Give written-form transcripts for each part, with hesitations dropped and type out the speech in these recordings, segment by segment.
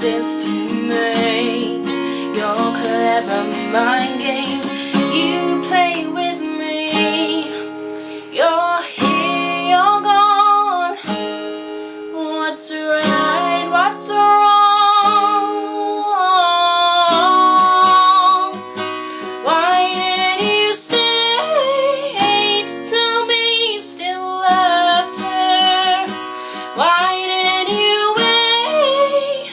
exist to me. Your clever mind games you play with me. You're here, you're gone. What's right, what's wrong? Why did you stay to tell me you still loved her? Why did you wait?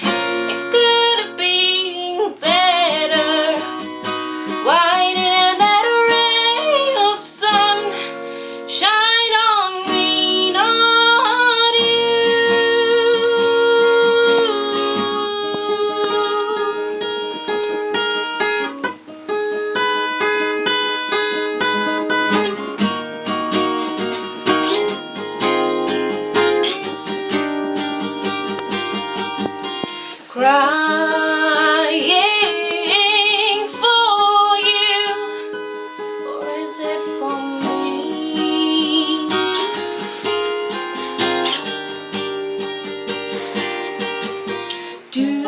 It could have been better. Why didn't that ray of sun shine on me, not you? Crying for you, or is it for me? Do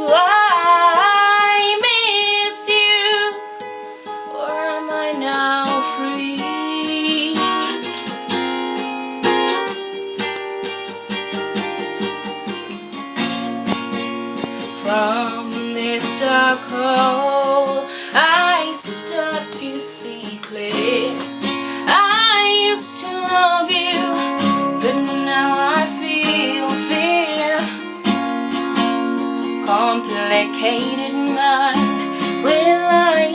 I miss you, or am I now free? From this dark hole I start to see clear. I used to love you, but now I feel fear. Complicated mind, will I